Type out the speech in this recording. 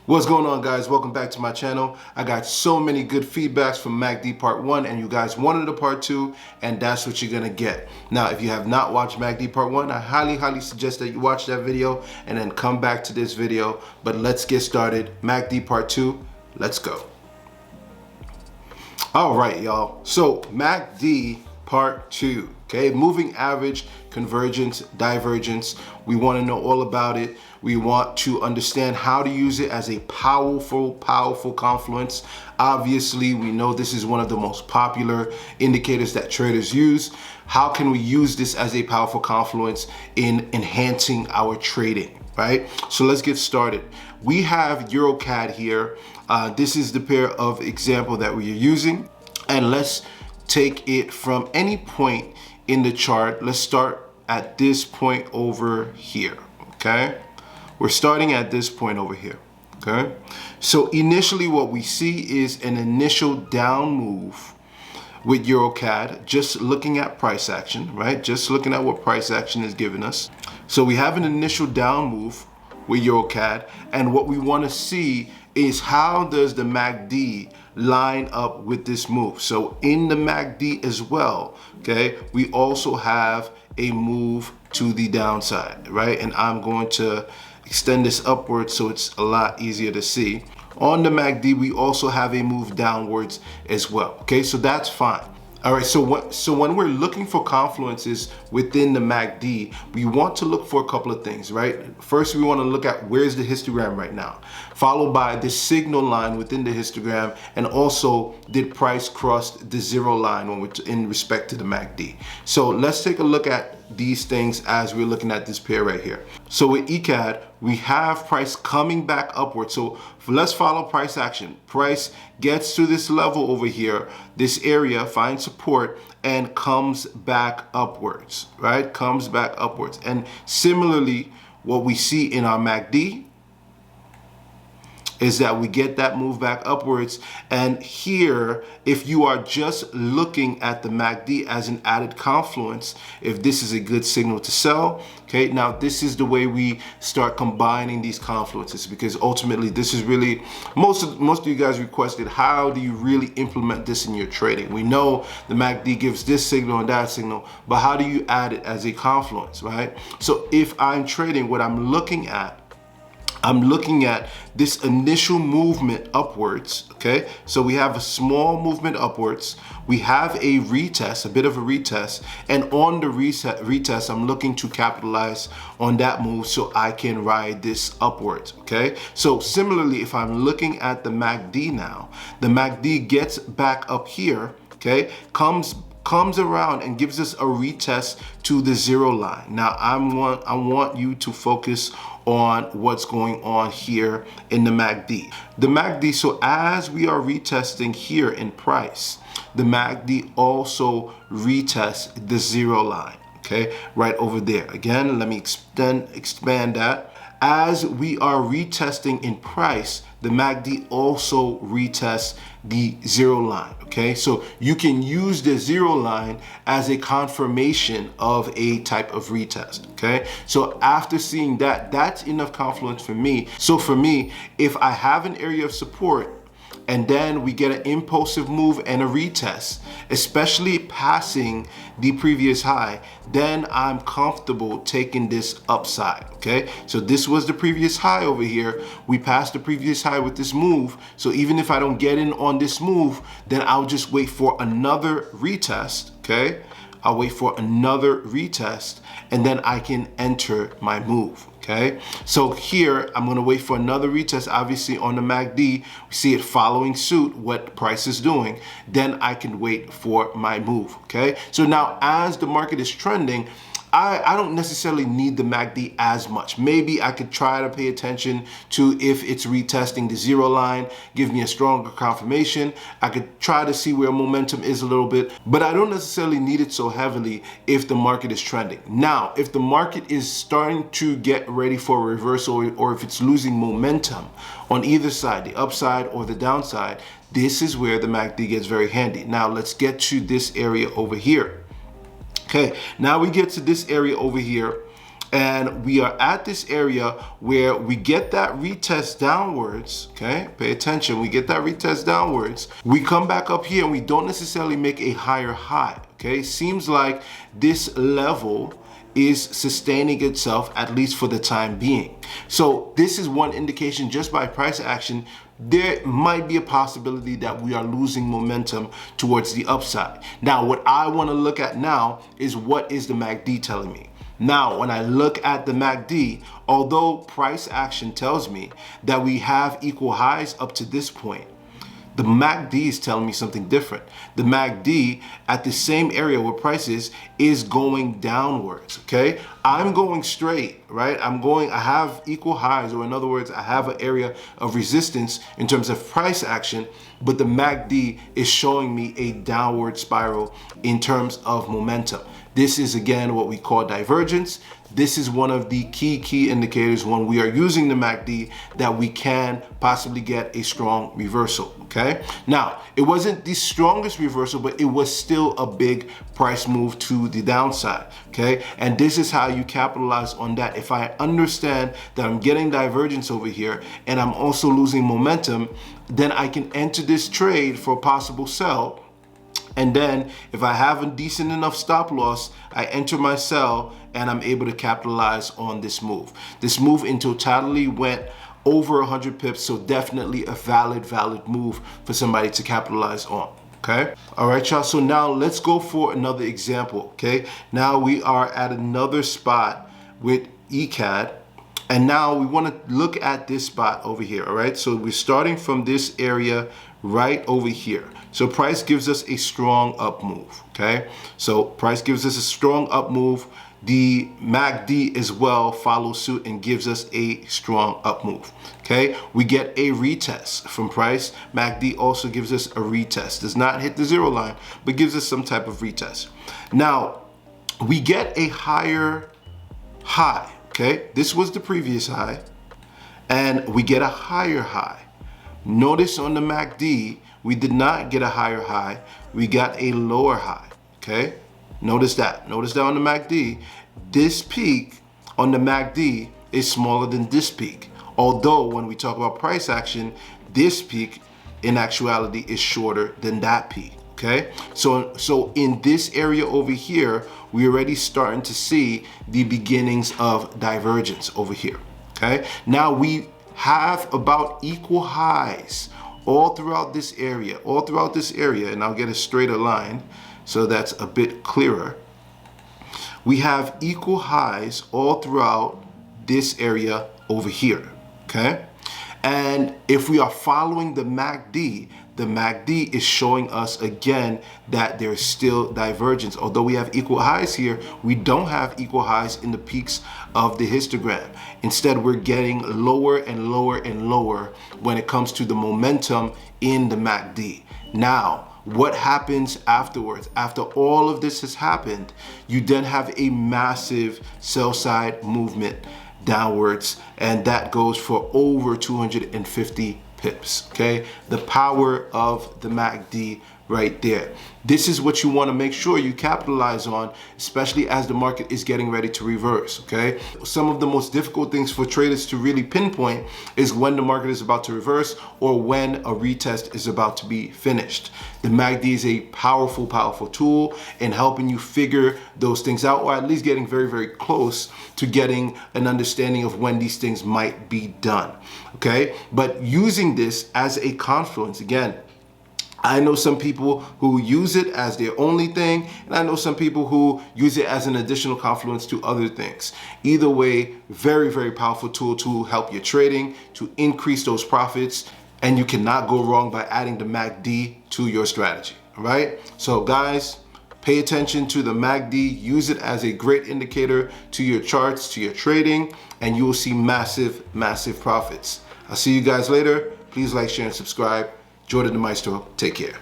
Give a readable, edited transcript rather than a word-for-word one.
What's going on, guys? Welcome back to my channel. I got so many good feedbacks from MACD part 1 and you guys wanted a part 2, and that's what you're gonna get. Now, if you have not watched MACD part 1, I highly suggest that you watch that video and then come back to this video. But let's get started. MACD part 2, let's go. All right, y'all. So MACD part 2, okay? Moving average, convergence, divergence. We want to know all about it. We want to understand how to use it as a powerful confluence. Obviously, we know this is one of the most popular indicators that traders use. How can we use this as a powerful confluence in enhancing our trading, right? So let's get started. We have EuroCAD here. This is the pair of example that we are using. And let's take it from any point in the chart. Let's start at this point over here, okay? We're starting at this point over here, okay? So initially what we see is an initial down move with EuroCAD, just looking at price action, right? Just looking at what price action is giving us. So we have an initial down move with EuroCAD, and what we want to see is how does the MACD line up with this move. So in the MACD as well, okay, we also have a move to the downside, right? And I'm going to extend this upwards so it's a lot easier to see. On the MACD, we also have a move downwards as well, okay? So that's fine. All right, so when we're looking for confluences within the MACD, we want to look for a couple of things, right? First, we want to look at where's the histogram right now, followed by the signal line within the histogram, and also did price cross the zero line when we're in respect to the MACD. So let's take a look at these things as we're looking at this pair right here. So with ECAD, we have price coming back upward. So let's follow price action. Price gets to this level over here, this area, finds support, and comes back upwards, right? Comes back upwards. And similarly, what we see in our MACD is that we get that move back upwards. And here, if you are just looking at the MACD as an added confluence, if this is a good signal to sell, okay, now this is the way we start combining these confluences, because ultimately this is really, most of you guys requested, how do you really implement this in your trading? We know the MACD gives this signal and that signal, but how do you add it as a confluence, right? So if I'm trading, what I'm looking at this initial movement upwards, okay? So we have a small movement upwards. We have a retest, a bit of a retest. And on the retest, I'm looking to capitalize on that move so I can ride this upwards, okay? So similarly, if I'm looking at the MACD now, the MACD gets back up here, okay? Comes around and gives us a retest to the zero line. Now I want you to focus on what's going on here in the MACD. The MACD, so as we are retesting here in price, the MACD also retests the zero line, okay? Right over there. Again, let me expand that. As we are retesting in price, the MACD also retests the zero line, okay? So you can use the zero line as a confirmation of a type of retest, okay? So after seeing that, that's enough confluence for me. So for me, if I have an area of support, and then we get an impulsive move and a retest, especially passing the previous high, then I'm comfortable taking this upside, okay? So this was the previous high over here. We passed the previous high with this move. So even if I don't get in on this move, then I'll just wait for another retest, okay? I'll wait for another retest, and then I can enter my move, okay? So here, I'm gonna wait for another retest. Obviously on the MACD, we see it following suit, what price is doing. Then I can wait for my move, okay? So now as the market is trending, I don't necessarily need the MACD as much. Maybe I could try to pay attention to if it's retesting the zero line, give me a stronger confirmation. I could try to see where momentum is a little bit, but I don't necessarily need it so heavily if the market is trending. Now, if the market is starting to get ready for a reversal, or if it's losing momentum on either side, the upside or the downside, this is where the MACD gets very handy. Now let's get to this area over here. Okay, now we get to this area over here. And we are at this area where we get that retest downwards, okay? Pay attention, we get that retest downwards. We come back up here and we don't necessarily make a higher high, okay? Seems like this level is sustaining itself, at least for the time being. So this is one indication just by price action, there might be a possibility that we are losing momentum towards the upside. Now, what I want to look at now is what is the MACD telling me? Now, when I look at the MACD, although price action tells me that we have equal highs up to this point, the MACD is telling me something different. The MACD at the same area where price is going downwards, okay? I'm going straight, right? I have equal highs, or in other words, I have an area of resistance in terms of price action, but the MACD is showing me a downward spiral in terms of momentum. This is, again, what we call divergence. This is one of the key indicators when we are using the MACD that we can possibly get a strong reversal, okay? Now, it wasn't the strongest reversal, but it was still a big price move to the downside, okay? And this is how you capitalize on that. If I understand that I'm getting divergence over here and I'm also losing momentum, then I can enter this trade for a possible sell. And then if I have a decent enough stop loss, I enter my sell and I'm able to capitalize on this move. This move in totality went over 100 pips, so definitely a valid move for somebody to capitalize on. Okay, all right, y'all. So now let's go for another example. Okay, now we are at another spot with ECAD. And now we want to look at this spot over here, all right? So we're starting from this area right over here. So price gives us a strong up move, okay? So price gives us a strong up move. The MACD as well follows suit and gives us a strong up move, okay? We get a retest from price. MACD also gives us a retest. Does not hit the zero line, but gives us some type of retest. Now, we get a higher high. Okay, this was the previous high, and we get a higher high. Notice on the MACD, we did not get a higher high, we got a lower high, okay? Notice that on the MACD, this peak on the MACD is smaller than this peak. Although when we talk about price action, this peak in actuality is shorter than that peak. Okay, so in this area over here, we're already starting to see the beginnings of divergence over here. Okay, now we have about equal highs all throughout this area, and I'll get a straighter line so that's a bit clearer. We have equal highs all throughout this area over here. Okay, and if we are following the MACD is showing us again that there's still divergence. Although we have equal highs here, we don't have equal highs in the peaks of the histogram. Instead, we're getting lower and lower and lower when it comes to the momentum in the MACD. Now, what happens afterwards? After all of this has happened, you then have a massive sell side movement downwards, and that goes for over 250 pips, okay? The power of the MACD right there. This is what you want to make sure you capitalize on, especially as the market is getting ready to reverse, okay? Some of the most difficult things for traders to really pinpoint is when the market is about to reverse or when a retest is about to be finished. The MACD is a powerful tool in helping you figure those things out, or at least getting very close to getting an understanding of when these things might be done, okay? But using this as a confluence, again, I know some people who use it as their only thing, and I know some people who use it as an additional confluence to other things. Either way, very powerful tool to help your trading, to increase those profits, and you cannot go wrong by adding the MACD to your strategy, all right? So guys, pay attention to the MACD, use it as a great indicator to your charts, to your trading, and you will see massive profits. I'll see you guys later. Please like, share, and subscribe. Jordan the Maestro, take care.